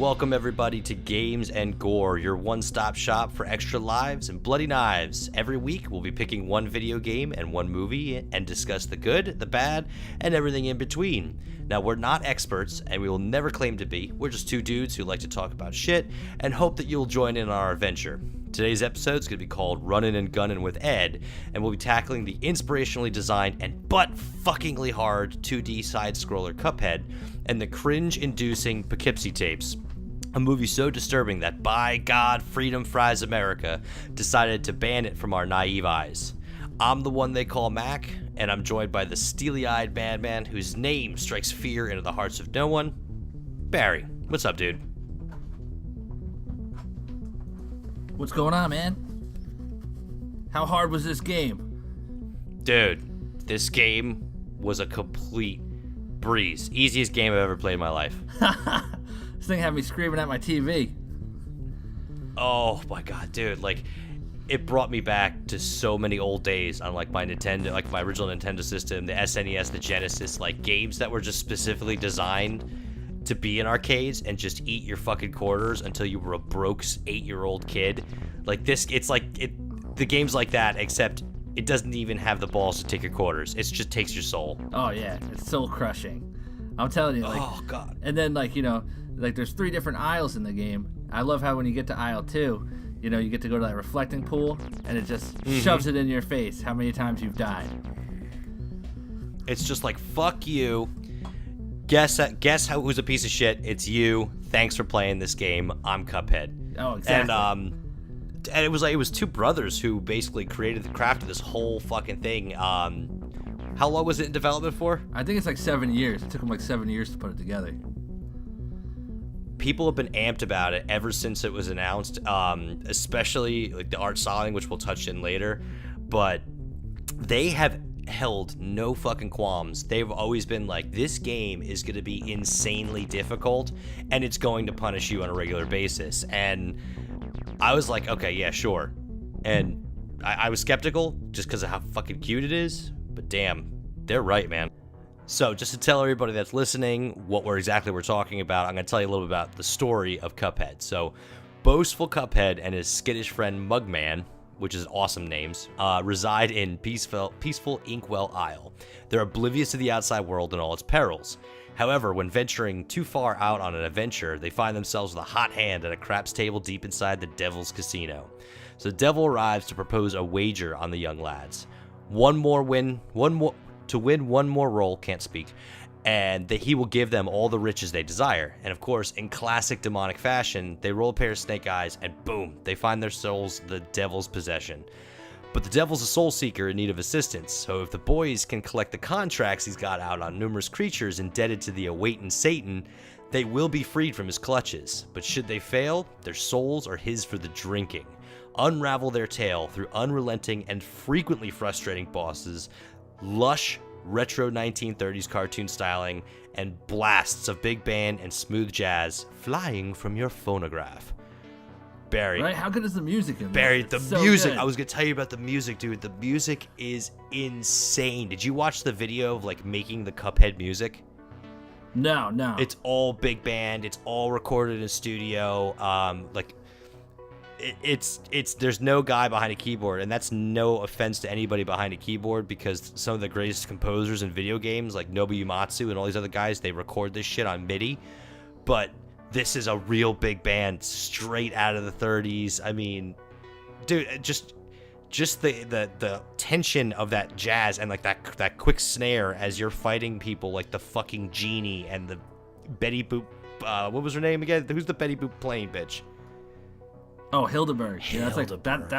Welcome everybody to GamesNGore, your one-stop shop for extra lives and bloody knives. Every week we'll be picking one video game and one movie and discuss the good, the bad, and everything in between. Now we're not experts and we will never claim to be. We're just two dudes who like to talk about shit and hope that you'll join in on our adventure. Today's episode is going to be called Runnin' and Gunnin' with Ed, and we'll be tackling the inspirationally designed and butt-fuckingly hard 2D side-scroller Cuphead and the cringe-inducing Poughkeepsie Tapes, a movie so disturbing that, by God, Freedom Fries America decided to ban it from our naive eyes. I'm the one they call Mac, and I'm joined by the steely-eyed madman whose name strikes fear into the hearts of no one, Barry. What's up, dude? What's going on, man? How hard was this game? Dude, this game was a complete breeze. Easiest game I've ever played in my life. This thing had me screaming at my TV. Oh my god, dude, like, it brought me back to so many old days on, like, my Nintendo, like, my original Nintendo system, the SNES, the Genesis, like, games that were just specifically designed to be in arcades and just eat your fucking quarters until you were a broke 8-year-old kid. Like, this, it's like, the game's like that, except it doesn't even have the balls to take your quarters. It just takes your soul. Oh, yeah, it's soul crushing. I'm telling you, like, oh, God. And then, like, you know, like, there's 3 different aisles in the game. I love how when you get to aisle 2, you know, you get to go to that reflecting pool, and it just shoves it in your face how many times you've died. It's just like, fuck you. Guess who's a piece of shit? It's you. Thanks for playing this game. I'm Cuphead. Oh, exactly. And it was two brothers who basically crafted this whole fucking thing. How long was it in development for? I think it's like 7 years. It took them like 7 years to put it together. People have been amped about it ever since it was announced, especially like the art styling, which we'll touch in later. But they have held no fucking qualms. They've always been like, this game is going to be insanely difficult and it's going to punish you on a regular basis. And I was like, okay, yeah, sure. And I was skeptical just because of how fucking cute it is, but damn, they're right, man. So just to tell everybody that's listening what we're talking about, I'm going to tell you a little bit about the story of Cuphead. So boastful Cuphead and his skittish friend Mugman, which is awesome names, reside in peaceful Inkwell Isle. They're oblivious to the outside world and all its perils. However, when venturing too far out on an adventure, they find themselves with a hot hand at a craps table deep inside the Devil's Casino. So the Devil arrives to propose a wager on the young lads. One more roll, can't speak, and that he will give them all the riches they desire. And of course, in classic demonic fashion, they roll a pair of snake eyes and boom, they find their souls the devil's possession. But the devil's a soul seeker in need of assistance, so if the boys can collect the contracts he's got out on numerous creatures indebted to the awaiting Satan, they will be freed from his clutches. But should they fail, their souls are his for the drinking. Unravel their tale through unrelenting and frequently frustrating bosses, lush retro 1930s cartoon styling, and blasts of big band and smooth jazz flying from your phonograph. Barry. Right? How good is the music in this? Barry, the so music. good. I was going to tell you about the music, dude. The music is insane. Did you watch the video of, like, making the Cuphead music? No. It's all big band. It's all recorded in a studio. It's there's no guy behind a keyboard, and that's no offense to anybody behind a keyboard, because some of the greatest composers in video games, like Nobuo Uematsu and all these other guys, they record this shit on MIDI. But this is a real big band straight out of the 30s. I mean, dude, just the tension of that jazz and like that quick snare as you're fighting people like the fucking genie and the Betty Boop. What was her name again? Who's the Betty Boop playing bitch? Oh, Hildeberg. Yeah, that's Hildeberg.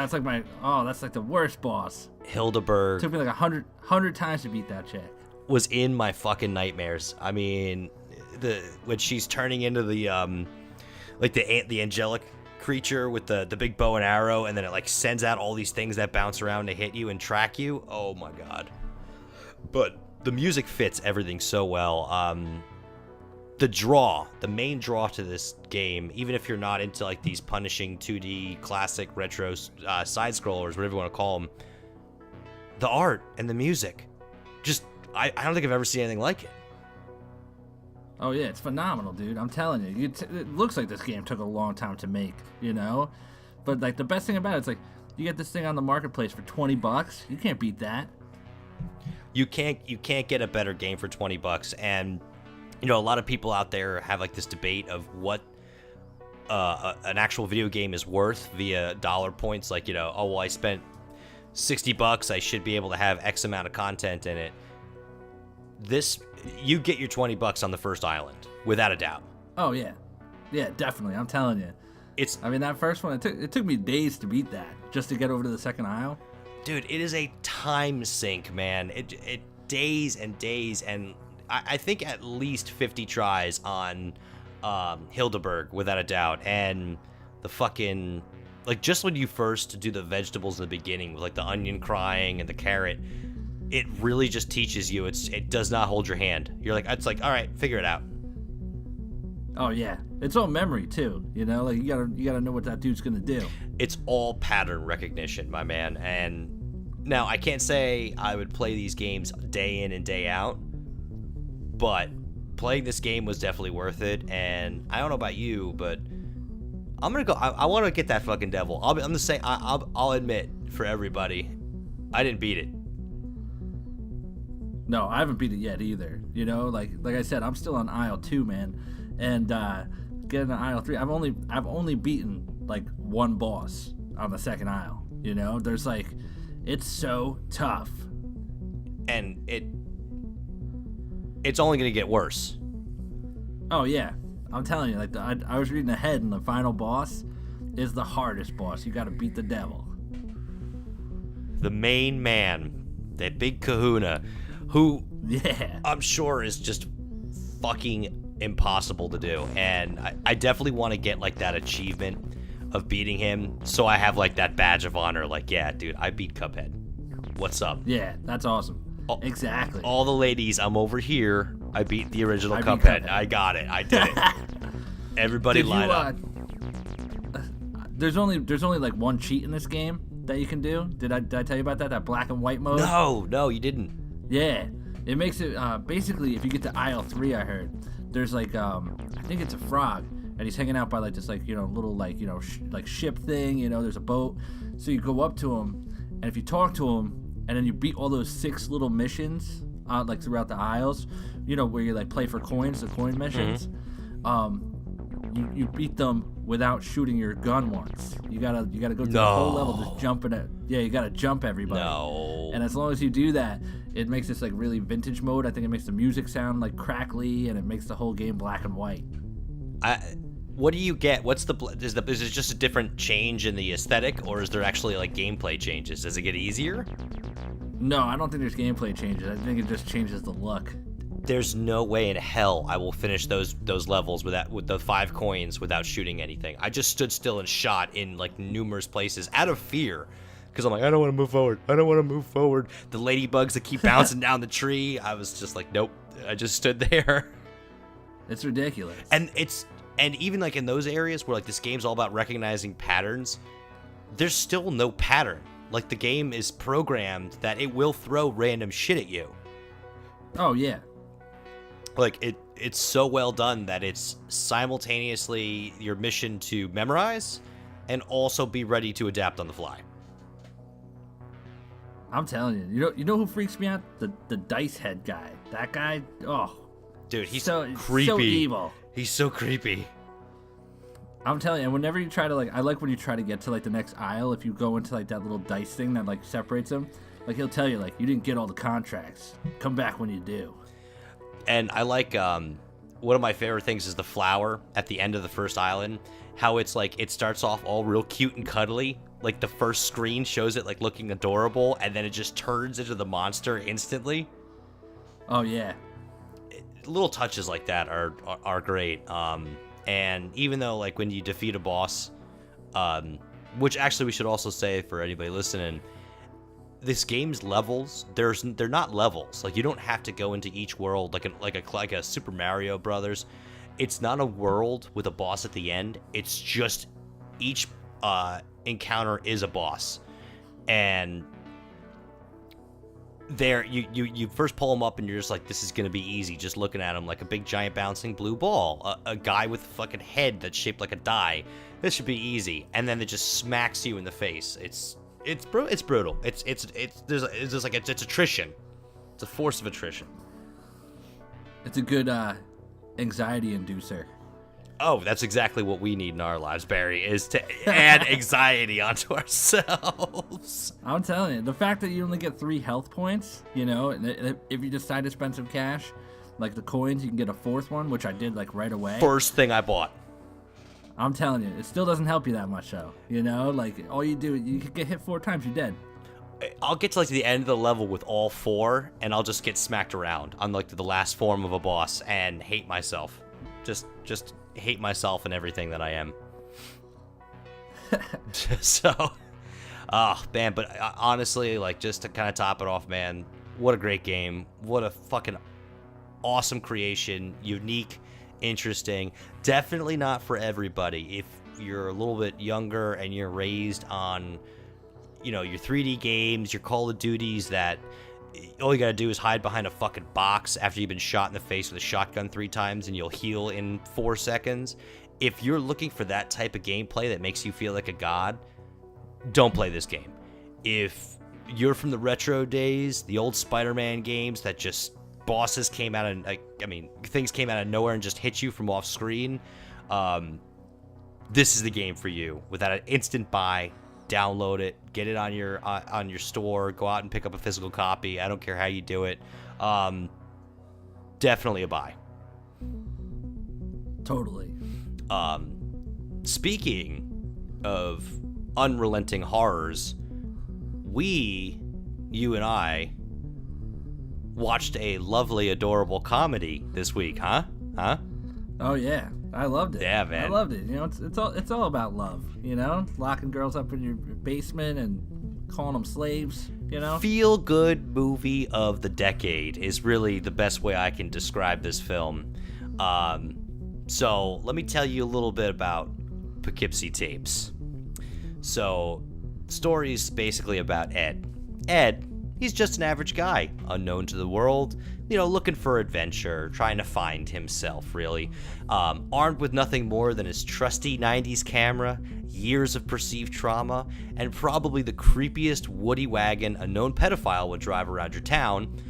that's like the worst boss. Hildeberg. Took me like 100 times to beat that chick. Was in my fucking nightmares. I mean, when she's turning into the the angelic creature with the big bow and arrow, and then it like sends out all these things that bounce around to hit you and track you. Oh my god. But the music fits everything so well. The main draw to this game, even if you're not into like these punishing 2D classic retro side scrollers, whatever you want to call them, the art and the music, just I don't think I've ever seen anything like it. Oh yeah, it's phenomenal, dude. I'm telling you. It looks like this game took a long time to make, but like the best thing about it's like you get this thing on the marketplace for $20. You can't beat that. You can't get a better game for $20, and a lot of people out there have like this debate of what an actual video game is worth via dollar points. Like, oh well, I spent $60, I should be able to have X amount of content in it. You get your $20 on the first island without a doubt. Oh yeah, definitely. I'm telling you. That first one, it took me days to beat that, just to get over to the second isle. Dude, it is a time sink, man. It days and days, and I think at least 50 tries on Hildeberg, without a doubt. And the fucking, like, just when you first do the vegetables in the beginning, with like the onion crying and the carrot, it really just teaches you. It does not hold your hand. You're like, it's like, all right, figure it out. Oh yeah, it's all memory too. Like you gotta know what that dude's gonna do. It's all pattern recognition, my man. And now I can't say I would play these games day in and day out, but playing this game was definitely worth it. And I don't know about you, but I'm gonna go. I want to get that fucking devil. I'm gonna say I'll admit for everybody, I didn't beat it. No, I haven't beat it yet either. Like I said, I'm still on Isle 2, man. And getting to Isle 3, I've only beaten like one boss on the second Isle. There's like, it's so tough. And it's only gonna get worse. Oh yeah, I'm telling you. Like I was reading ahead, and the final boss is the hardest boss. You got to beat the devil. The main man, that big Kahuna, who I'm sure is just fucking impossible to do. And I definitely want to get like that achievement of beating him, so I have like that badge of honor. Like, yeah, dude, I beat Cuphead. What's up? Yeah, that's awesome. Exactly. All the ladies, I'm over here. I beat the original Cuphead. I got it. I did it. Everybody line up. There's only like one cheat in this game that you can do. Did I tell you about that? That black and white mode? No, you didn't. Yeah, it makes it basically, if you get to Isle 3, I heard there's like I think it's a frog, and he's hanging out by like this like little like like ship thing. There's a boat, so you go up to him, and if you talk to him, and then you beat all those 6 little missions like throughout the isles, where you like play for coins, the coin missions. Mm-hmm. You beat them without shooting your gun once. You gotta go through the whole level just jumping it. Yeah, you gotta jump everybody. No. And as long as you do that, it makes this like really vintage mode. I think it makes the music sound like crackly, and it makes the whole game black and white. What do you get? Is it just a different change in the aesthetic, or is there actually like gameplay changes? Does it get easier? No, I don't think there's gameplay changes. I think it just changes the look. There's no way in hell I will finish those levels with the 5 coins without shooting anything. I just stood still and shot in like numerous places out of fear, because I'm like, I don't want to move forward. The ladybugs that keep bouncing down the tree, I was just like, nope. I just stood there. It's ridiculous. And even like in those areas where like this game's all about recognizing patterns, there's still no pattern. Like the game is programmed that it will throw random shit at you. Oh yeah. Like it's so well done that it's simultaneously your mission to memorize and also be ready to adapt on the fly. I'm telling you, you know who freaks me out? The dice head guy. That guy, oh, dude, he's so creepy. So evil. He's so creepy. I'm telling you, and whenever you try to I like when you try to get to like the next aisle, if you go into like that little dice thing that like separates them, like he'll tell you like, you didn't get all the contracts. Come back when you do. And I like one of my favorite things is the flower at the end of the first island. How it's like it starts off all real cute and cuddly. Like the first screen shows it like looking adorable, and then it just turns into the monster instantly. Oh yeah. Little touches like that are great. And even though like when you defeat a boss, which actually we should also say for anybody listening, this game's levels, they're not levels. Like you don't have to go into each world like a Super Mario Brothers. It's not a world with a boss at the end. It's just each encounter is a boss, and there you first pull him up and you're just like, this is gonna be easy, just looking at him like a big giant bouncing blue ball, a guy with a fucking head that's shaped like a die. This should be easy, and then it just smacks you in the face. It's brutal. It's attrition. It's a force of attrition. It's a good anxiety inducer. Oh, that's exactly what we need in our lives, Barry, is to add anxiety onto ourselves. I'm telling you, the fact that you only get 3 health points, you know, and if you decide to spend some cash, like the coins, you can get a 4th one, which I did like right away. First thing I bought. I'm telling you, it still doesn't help you that much, though. You know, like all you do, you could get hit 4 times, you're dead. I'll get to like the end of the level with all 4, and I'll just get smacked around on like the last form of a boss and hate myself. Just hate myself and everything that I am. So, oh man, but honestly, like, just to kind of top it off, man, what a great game. What a fucking awesome creation. Unique, interesting. Definitely not for everybody. If you're a little bit younger and you're raised on, you know, your 3D games, your Call of Duties that all you gotta do is hide behind a fucking box after you've been shot in the face with a shotgun 3 times and you'll heal in 4 seconds. If you're looking for that type of gameplay that makes you feel like a god, don't play this game. If you're from the retro days, the old Spider-Man games that just bosses came out of, things came out of nowhere and just hit you from off screen, this is the game for you. Without an instant buy, download it, get it on your store, go out and pick up a physical copy. I don't care how you do it. Definitely a buy. Totally. Speaking of unrelenting horrors, you and I watched a lovely, adorable comedy this week, huh? Oh yeah, I loved it. Yeah, man. I loved it. You know, it's all about love. You know, locking girls up in your basement and calling them slaves. You know, feel good movie of the decade is really the best way I can describe this film. So let me tell you a little bit about Poughkeepsie Tapes. So, story is basically about Ed. Ed, he's just an average guy, unknown to the world, you know, looking for adventure, trying to find himself, really. Armed with nothing more than his trusty 90s camera, years of perceived trauma, and probably the creepiest woody wagon a known pedophile would drive around your town,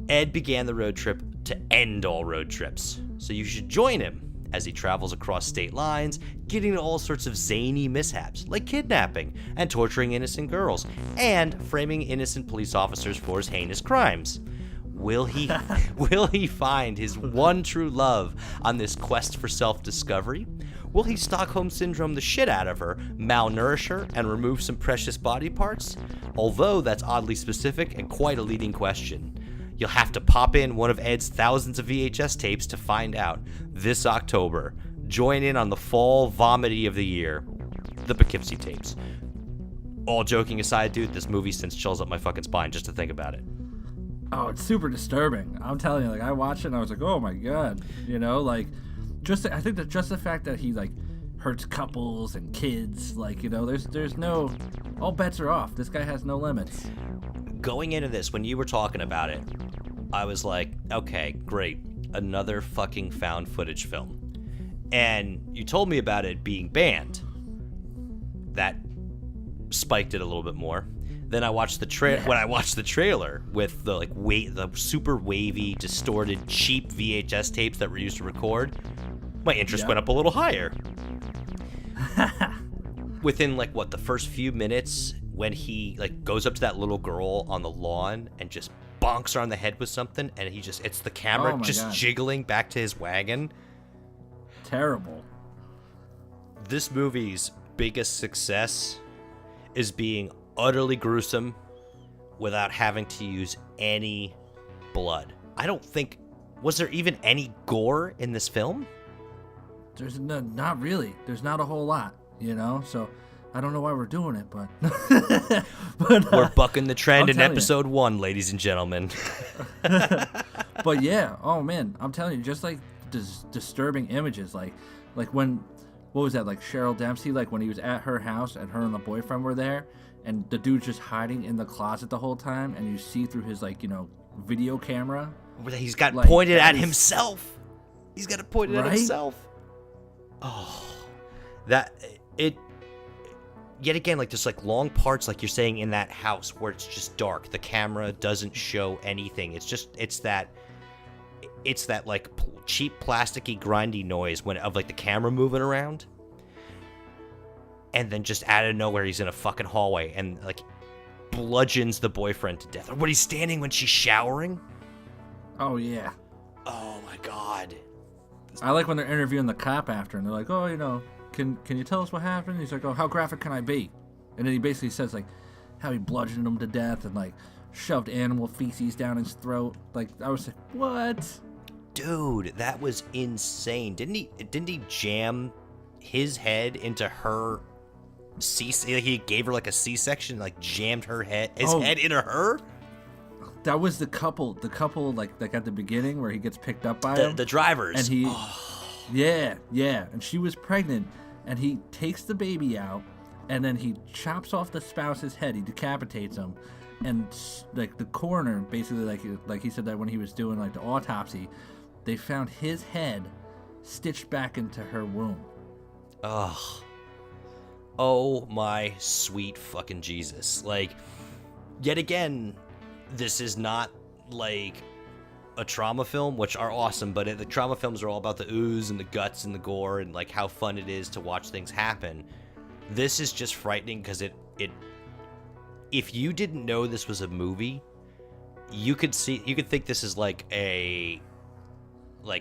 Ed began the road trip to end all road trips. So you should join him as he travels across state lines, getting into all sorts of zany mishaps, like kidnapping and torturing innocent girls, and framing innocent police officers for his heinous crimes. Will he find his one true love on this quest for self-discovery? Will he Stockholm Syndrome the shit out of her, malnourish her, and remove some precious body parts? Although that's oddly specific and quite a leading question. You'll have to pop in one of Ed's thousands of VHS tapes to find out this October. Join in on the fall vomity of the year, the Poughkeepsie Tapes. All joking aside, dude, this movie sends chills up my fucking spine just to think about it. Oh, it's super disturbing. I'm telling you, like, I watched it and I was like, oh my god, you know, like, I think that just the fact that he like hurts couples and kids, like, you know, there's no, all bets are off. This guy has no limits. Going into this, when you were talking about it, I was like, okay, great, another fucking found footage film. And you told me about it being banned. That spiked it a little bit more. Then I watched when I watched the trailer with the the super wavy, distorted, cheap VHS tapes that were used to record, my interest went up a little higher. Within the first few minutes, when he goes up to that little girl on the lawn and just bonks her on the head with something, and it's the camera jiggling back to his wagon. Terrible. This movie's biggest success is being utterly gruesome without having to use any blood. I don't think, was there even any gore in this film? There's not really. There's not a whole lot, you know, so I don't know why we're doing it, but we're bucking the trend in episode 1, ladies and gentlemen. But yeah, oh man, I'm telling you, just like disturbing images, like when, what was that, like Cheryl Dempsey, like when he was at her house and her and the boyfriend were there, and the dude's just hiding in the closet the whole time, and you see through his video camera. He's got pointed at himself. He's got it pointed at himself. Oh, yet again, there's long parts, like you're saying, in that house where it's just dark. The camera doesn't show anything. It's that cheap plasticky grindy noise of the camera moving around. And then just out of nowhere, he's in a fucking hallway and bludgeons the boyfriend to death. Or when he's standing when she's showering. Oh yeah. Oh my god. I like when they're interviewing the cop after, and they're like, "Oh, can you tell us what happened?" He's like, "Oh, how graphic can I be?" And then he basically says how he bludgeoned him to death and shoved animal feces down his throat. I was like, what? Dude, that was insane. Didn't he jam his head into her he gave her a C-section, jammed his head into her? That was the couple at the beginning where he gets picked up by him. The drivers. And he yeah, and she was pregnant, and he takes the baby out, and then he chops off the spouse's head. He decapitates him, and the coroner basically like he said that when he was doing the autopsy, they found his head stitched back into her womb. Ugh. Oh my sweet fucking Jesus. Yet again, this is not a trauma film, which are awesome, but the trauma films are all about the ooze and the guts and the gore and how fun it is to watch things happen. This is just frightening because it if you didn't know this was a movie, you could think this is a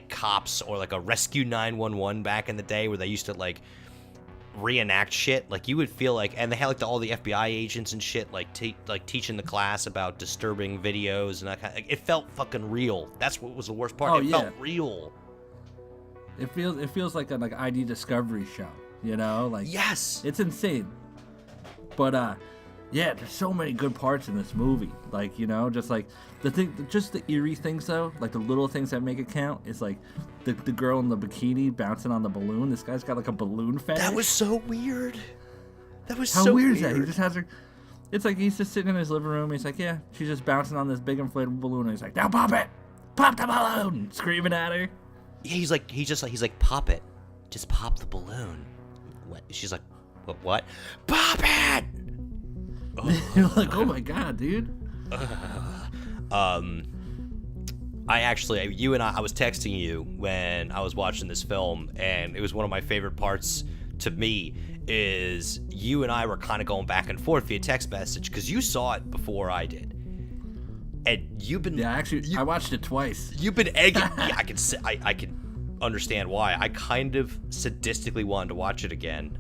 cops or a Rescue 911 back in the day where they used to reenact shit. You would feel and they had all the FBI agents and shit teaching the class about disturbing videos and that kind of, it felt fucking real. That's what was the worst part. Felt real. It feels like an ID Discovery show, yes, it's insane. But yeah, there's so many good parts in this movie. Just the eerie things though, the little things that make it count is the girl in the bikini bouncing on the balloon. This guy's got a balloon fetish. That was so weird. How weird is that? He just has her. It's he's just sitting in his living room. He's yeah, she's just bouncing on this big inflatable balloon. And he's now pop it, pop the balloon, screaming at her. Yeah, he's pop it, just pop the balloon. What? She's what? Pop it. You're oh my god, dude. I was texting you when I was watching this film, and it was one of my favorite parts to me is you and I were kind of going back and forth via text message because you saw it before I did, and you've been I watched it twice. You've been egging. Yeah, I can understand why. I kind of sadistically wanted to watch it again.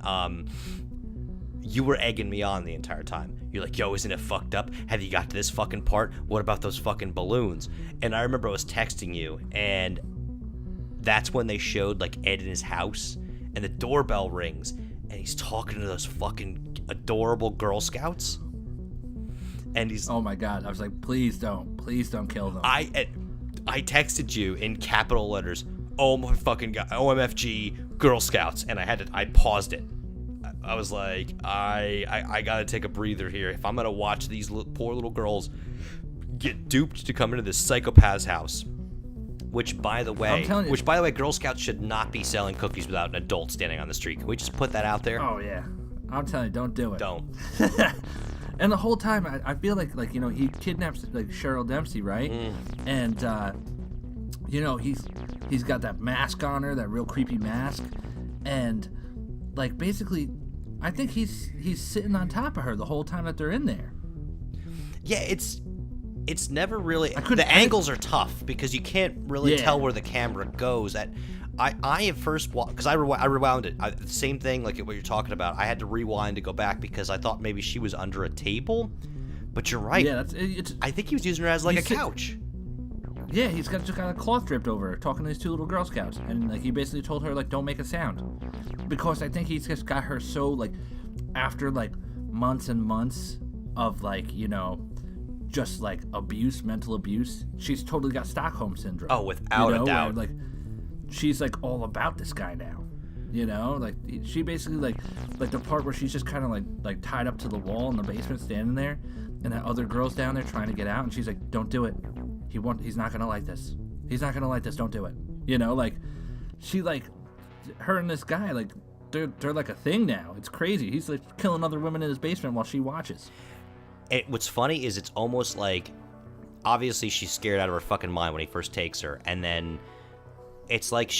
You were egging me on the entire time. You're yo, isn't it fucked up? Have you got to this fucking part? What about those fucking balloons? And I remember I was texting you, and that's when they showed Ed in his house, and the doorbell rings, and he's talking to those fucking adorable Girl Scouts. And he's... Oh my god, I was please don't kill them. I texted you in capital letters, oh my fucking god, OMFG Girl Scouts, and I paused it. I was I gotta take a breather here. If I'm gonna watch these poor little girls get duped to come into this psychopath's house, which by the way, Girl Scouts should not be selling cookies without an adult standing on the street. Can we just put that out there? Oh yeah, I'm telling you, don't do it. Don't. And the whole time, I feel he kidnaps Cheryl Dempsey, right? And he's got that mask on her, that real creepy mask, and basically, I think he's sitting on top of her the whole time that they're in there. Yeah, it's never really. The angles are tough because you can't really tell where the camera goes. I at first because I rewound it. Same thing what you're talking about. I had to rewind to go back because I thought maybe she was under a table. But you're right. Yeah, I think he was using her as a couch. Yeah, he's just got a cloth draped over her, talking to these two little Girl Scouts, and he basically told her don't make a sound, because I think he's just got her so after months and months of just abuse, mental abuse, she's totally got Stockholm syndrome. Oh, without a doubt. Where, she's all about this guy now. You know, like she basically like the part where she's just kind of like tied up to the wall in the basement, standing there, and that other girl's down there trying to get out, and she's like, "Don't do it. He's not gonna like this. He's not gonna like this. Don't do it." You know, like she like her and this guy like they're like a thing now. It's crazy. He's like killing other women in his basement while she watches. What's funny is it's almost like, obviously she's scared out of her fucking mind when he first takes her, and then it's like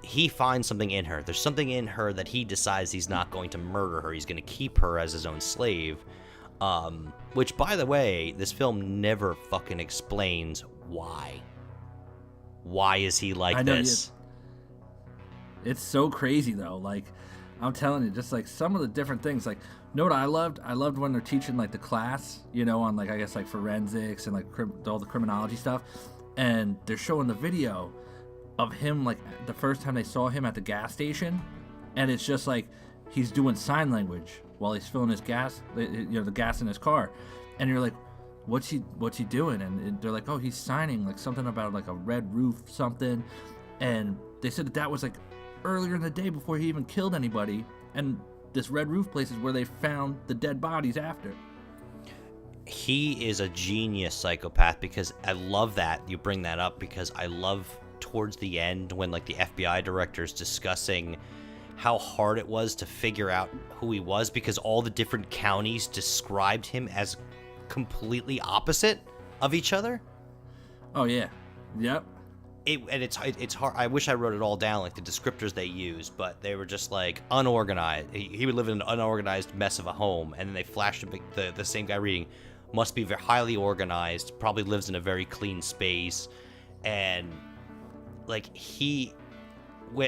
he finds something in her. There's something in her that he decides he's not going to murder her. He's going to keep her as his own slave. Which, by the way, this film never fucking explains why. Why is he like this? It's so crazy, though. Like, I'm telling you, just like some of the different things. Like, you know what I loved? I loved when they're teaching like the class, you know, on like, I guess like forensics and like all the criminology stuff. And they're showing the video of him like the first time they saw him at the gas station, and it's just like he's doing sign language while he's filling his gas, you know, the gas in his car, and you're like, what's he doing? And they're like, oh, he's signing like something about like a red roof something, and they said that was like earlier in the day before he even killed anybody, and this red roof place is where they found the dead bodies after. He is a genius psychopath, because I love that you bring that up, because I love towards the end when like the FBI director is discussing how hard it was to figure out who he was, because all the different counties described him as completely opposite of each other. Oh yeah, yep. It's hard. I wish I wrote it all down, like the descriptors they used, but they were just like unorganized. He would live in an unorganized mess of a home, and then they flashed the same guy reading, must be very highly organized, probably lives in a very clean space, and like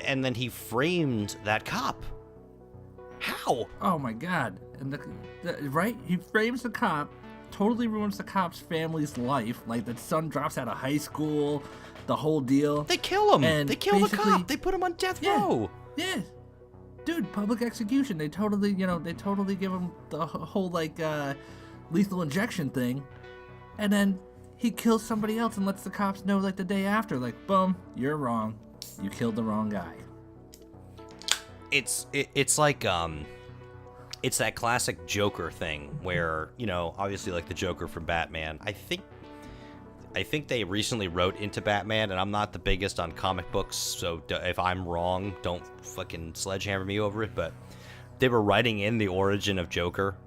and then he framed that cop. How? Oh my god! And right, he frames the cop, totally ruins the cop's family's life. Like the son drops out of high school, the whole deal. They kill him. And they kill the cop. They put him on death row. Yeah, dude, public execution. They totally give him the whole like lethal injection thing, and then he kills somebody else and lets the cops know like the day after, like, boom, you're wrong. You killed the wrong guy. It's like it's that classic Joker thing where, you know, obviously like the Joker from Batman. I think they recently wrote into Batman, and I'm not the biggest on comic books, so if I'm wrong, don't fucking sledgehammer me over it. But they were writing in the origin of Joker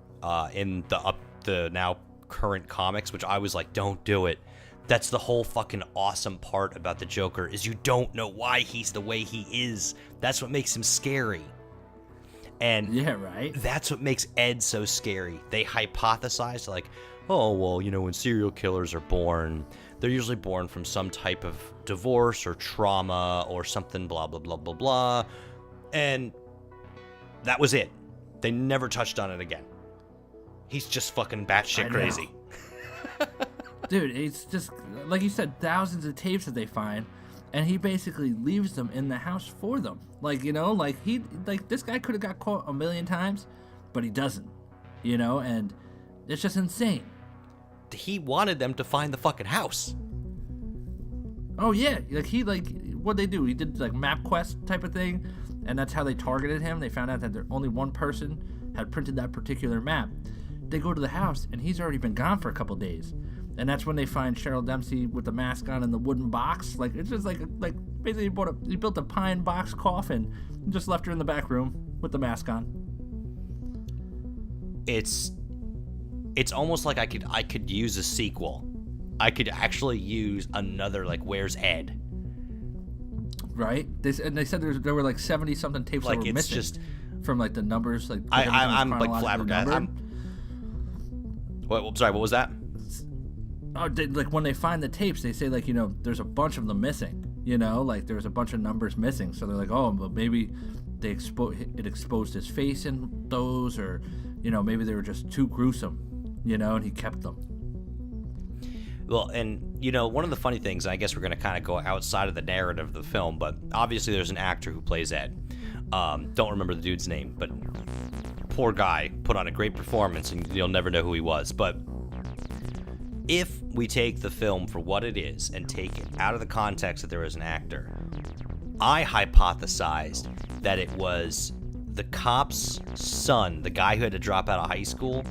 in the now current comics, which I was like, don't do it. That's the whole fucking awesome part about the Joker, is you don't know why he's the way he is. That's what makes him scary. And yeah, right. That's what makes Ed so scary. They hypothesized like, oh, well, you know, when serial killers are born, they're usually born from some type of divorce or trauma or something, blah, blah, blah, blah, blah. And that was it. They never touched on it again. He's just fucking batshit crazy. Dude, it's just, like you said, thousands of tapes that they find, and he basically leaves them in the house for them. Like, you know, like this guy could have got caught a million times, but he doesn't, you know, and it's just insane. He wanted them to find the fucking house. Oh yeah, what'd they do? He did like MapQuest type of thing, and that's how they targeted him. They found out that only one person had printed that particular map. They go to the house, and he's already been gone for a couple days. And that's when they find Cheryl Dempsey with the mask on in the wooden box. Like, it's just like basically he built a pine box coffin and just left her in the back room with the mask on. It's almost like I could use a sequel. I could actually use another, like, Where's Ed? Right? They said there were like 70 something tapes like that were it's missing just from like the numbers. Like I'm like flabbergasted. Sorry, what was that? Oh, like when they find the tapes, they say like, you know, there's a bunch of them missing. You know, like there's a bunch of numbers missing. So they're like, oh, but maybe it exposed his face in those, or you know, maybe they were just too gruesome. You know, and he kept them. Well, and, you know, one of the funny things, and I guess we're going to kind of go outside of the narrative of the film, but obviously there's an actor who plays Ed. Don't remember the dude's name, but poor guy put on a great performance, and you'll never know who he was. But if we take the film for what it is and take it out of the context that there is an actor, I hypothesized that it was the cop's son, the guy who had to drop out of high school.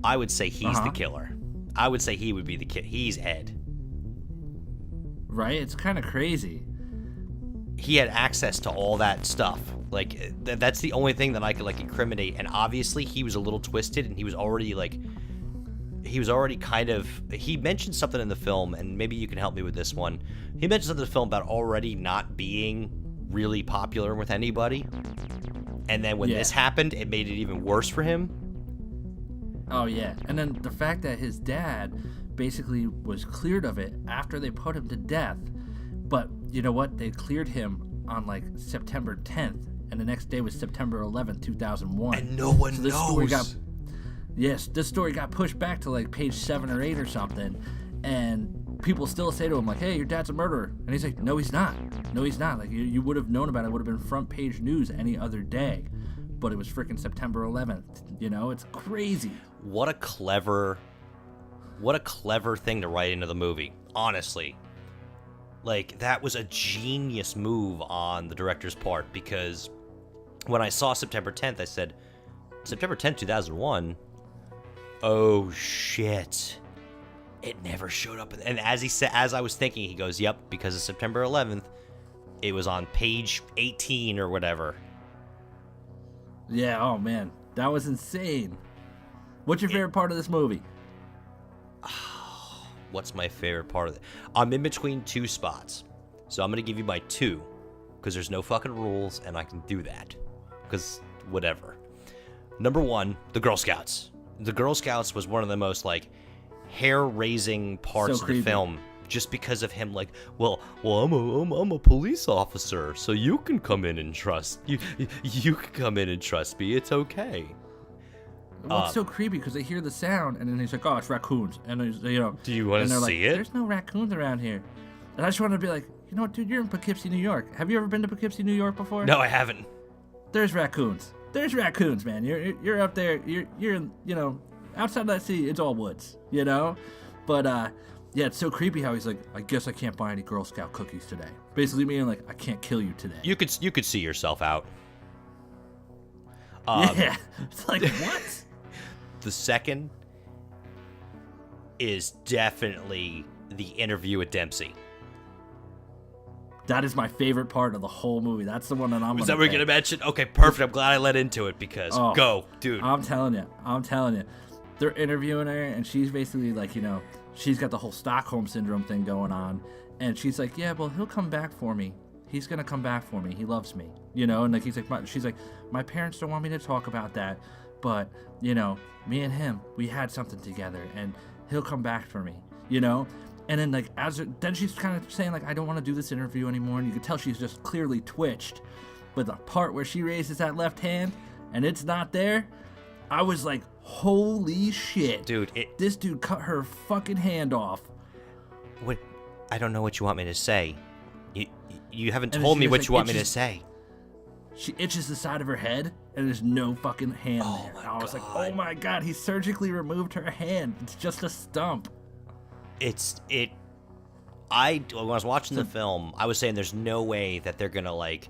I would say he's the killer. I would say he would be the kid. He's Ed. Right? It's kind of crazy. He had access to all that stuff. Like, that's the only thing that I could, like, incriminate. And obviously, he was a little twisted, and he was already, like... He mentioned something in the film, and maybe you can help me with this one. He mentioned something in the film about already not being really popular with anybody. And then when this happened, it made it even worse for him. Oh, yeah. And then the fact that his dad basically was cleared of it after they put him to death. But you know what? They cleared him on, like, September 10th. And the next day was September 11th, 2001. And no one knows. This story got pushed back to like page 7 or 8 or something, and people still say to him like, "Hey, your dad's a murderer," and he's like, "No, he's not. No, he's not. Like you would have known about it. It would have been front page news any other day, but it was freaking September 11th. You know, it's crazy." What a clever thing to write into the movie. Honestly, like that was a genius move on the director's part, because when I saw September 10th, I said, September 10th, 2001. Oh shit! It never showed up. And as I was thinking, he goes, "Yep, because of September 11th, it was on page 18 or whatever." Yeah. Oh man, that was insane. What's your favorite part of this movie? What's my favorite part of it? I'm in between two spots, so I'm gonna give you my 2, because there's no fucking rules, and I can do that, because whatever. Number 1, the Girl Scouts. The Girl Scouts was one of the most, like, hair-raising parts of the film, just because of him, like, well, I'm a police officer, so you can come in and trust you can come in and trust me. It's okay. Well, it's so creepy because they hear the sound, and then he's like, "Oh, it's raccoons," and he's, you know, do you want to see it? There's no raccoons around here, and I just wanted to be like, you know what, dude, you're in Poughkeepsie, New York. Have you ever been to Poughkeepsie, New York before? No, I haven't. There's raccoons. There's raccoons, man. You're up there. You're you know, outside of that city, it's all woods, you know. But yeah, it's so creepy how he's like, "I guess I can't buy any Girl Scout cookies today." Basically meaning like, I can't kill you today. You could see yourself out. Yeah, it's like what? The second is definitely the interview with Dempsey. That is my favorite part of the whole movie. That's the one that I'm. Is that what you're gonna mention? Okay, perfect. I'm glad I led into it because go, dude. I'm telling you. They're interviewing her, and she's basically like, you know, she's got the whole Stockholm syndrome thing going on, and she's like, "Yeah, well, he'll come back for me. He's gonna come back for me. He loves me, you know." And like he's like, she's like, "My parents don't want me to talk about that, but you know, me and him, we had something together, and he'll come back for me, you know." And then like then she's kind of saying like, "I don't want to do this interview anymore," and you can tell she's just clearly twitched. But the part where she raises that left hand and it's not there, I was like, holy shit, dude! This dude cut her fucking hand off. What? I don't know what you want me to say. You haven't told me what you want me to say. She itches the side of her head, and there's no fucking hand there. And I was like, oh my god, he surgically removed her hand. It's just a stump. When I was watching the film, I was saying there's no way that they're gonna like.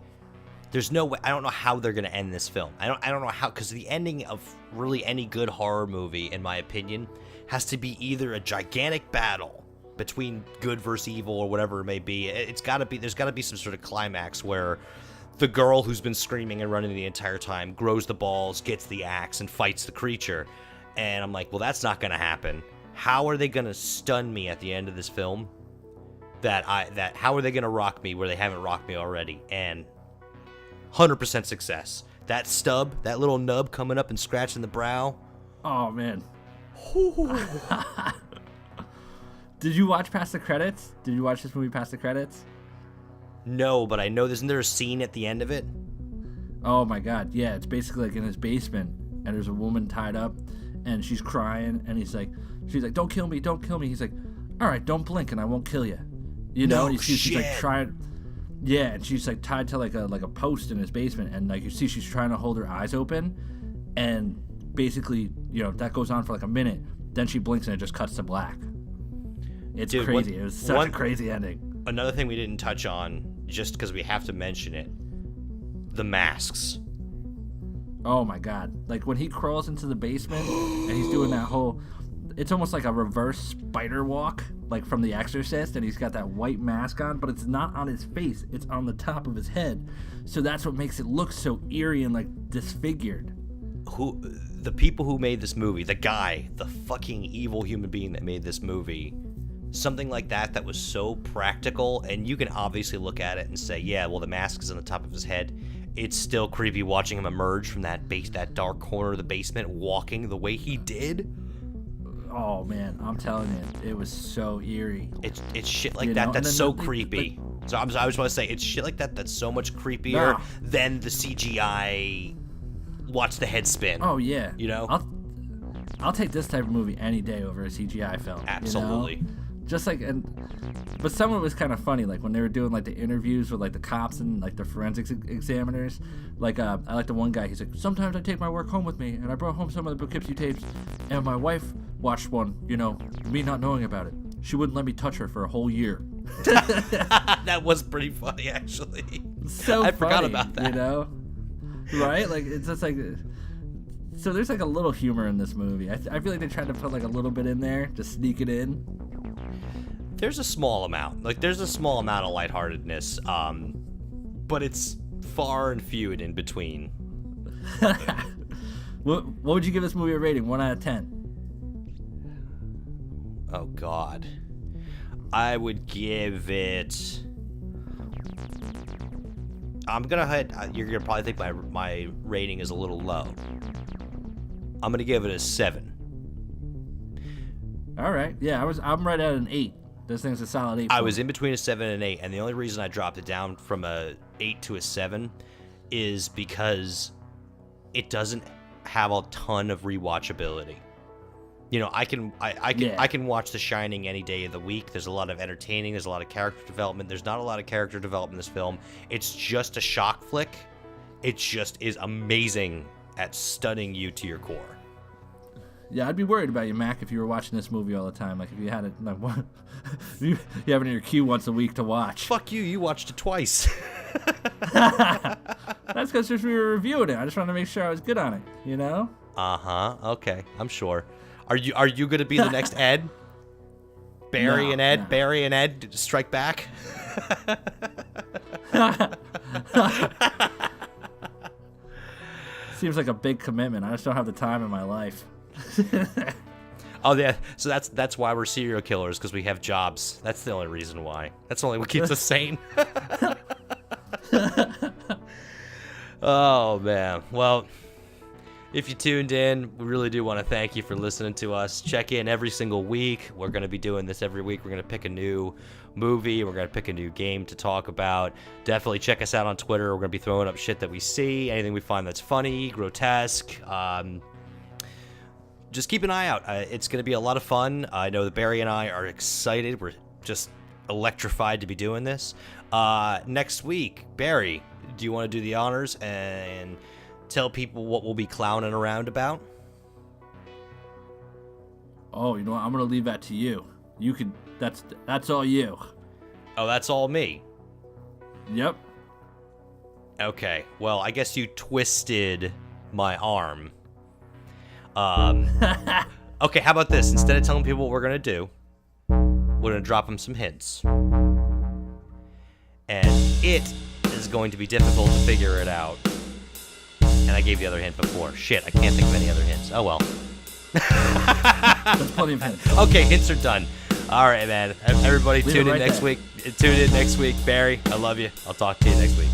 There's no way. I don't know how they're gonna end this film. I don't know how, because the ending of really any good horror movie, in my opinion, has to be either a gigantic battle between good versus evil or whatever it may be. It's gotta be. There's gotta be some sort of climax where the girl who's been screaming and running the entire time grows the balls, gets the axe, and fights the creature. And I'm like, well, that's not gonna happen. How are they gonna stun me at the end of this film? How are they gonna rock me where they haven't rocked me already? And 100% success. That stub, that little nub coming up and scratching the brow. Oh man. Did you watch past the credits? Did you watch this movie past the credits? No, but I know isn't there a scene at the end of it? Oh my god, yeah, it's basically like in his basement, and there's a woman tied up, and she's crying, and she's like, "Don't kill me, don't kill me." He's like, "All right, don't blink, and I won't kill you." You know, and she's like trying. Yeah, and she's like tied to like a post in his basement, and like you see, she's trying to hold her eyes open, and basically, you know, that goes on for like a minute. Then she blinks, and it just cuts to black. It's crazy. It was such a crazy ending. Another thing we didn't touch on, just because we have to mention it. The masks. Oh my god. Like when he crawls into the basement and he's doing that whole, it's almost like a reverse spider walk, like from The Exorcist, and he's got that white mask on, but it's not on his face, it's on the top of his head. So that's what makes it look so eerie and like disfigured. The people who made this movie, the guy, the fucking evil human being that made this movie, something like that was so practical, and you can obviously look at it and say, yeah, well, the mask is on the top of his head. It's still creepy watching him emerge from that dark corner of the basement, walking the way he did. Oh man, I'm telling you, it was so eerie. It's shit like that that's so creepy. So I just want to say, it's shit like that that's so much creepier than the CGI. Watch the head spin. Oh yeah, you know. I'll take this type of movie any day over a CGI film. Absolutely. You know? Just like, but some of it was kind of funny, like when they were doing like the interviews with like the cops and like the forensics examiners. Like I like the one guy. He's like, sometimes I take my work home with me, and I brought home some of the Poughkeepsie tapes, and my wife watched one. You know, me not knowing about it. She wouldn't let me touch her for a whole year. That was pretty funny, actually. So I forgot about that. You know, right? Like it's just like. So there's like a little humor in this movie. I feel like they tried to put like a little bit in there, just sneak it in. There's a small amount. Like there's a small amount of lightheartedness, but it's far and few and in between. What would you give this movie a rating? 1 out of 10. Oh God, I would give it. I'm gonna hit. You're gonna probably think my rating is a little low. I'm gonna give it a 7. All right. Yeah, I'm right at an 8. This thing's a solid 8. I was in between a 7 and 8, and the only reason I dropped it down from a 8 to a 7 is because it doesn't have a ton of rewatchability. You know, I can watch The Shining any day of the week. There's a lot of entertaining. There's a lot of character development. There's not a lot of character development in this film. It's just a shock flick. It just is amazing at stunning you to your core. Yeah, I'd be worried about you, Mac, if you were watching this movie all the time. Like if you had it, like, you have it in your queue once a week to watch. Fuck you! You watched it twice. That's because we were reviewing it. I just wanted to make sure I was good on it. You know? Okay, I'm sure. Are you gonna be the next Ed? Barry and Ed strike back. Seems like a big commitment. I just don't have the time in my life. Oh yeah, so that's why we're serial killers, because we have jobs. That's the only reason why. That's the only what keeps us sane. Oh man, well, if you tuned in, we really do want to thank you for listening to us. Check in every single week. We're going to be doing this every week. We're going to pick a new movie. We're going to pick a new game to talk about. Definitely check us out on Twitter. We're going to be throwing up shit that we see, anything we find that's funny, grotesque. Just keep an eye out. It's going to be a lot of fun. I know that Barry and I are excited. We're just electrified to be doing this. Next week, Barry, do you want to do the honors and tell people what we'll be clowning around about? Oh, you know what? I'm going to leave that to you. You can. That's all you. Oh, that's all me? Yep. Okay. Well, I guess you twisted my arm. Okay, how about this? Instead of telling people what we're going to do, we're going to drop them some hints. And it is going to be difficult to figure it out. And I gave the other hint before. Shit, I can't think of any other hints. Oh well. There's plenty of hints. Okay, hints are done. All right, man. Everybody tune in next week. Tune in next week. Barry, I love you. I'll talk to you next week.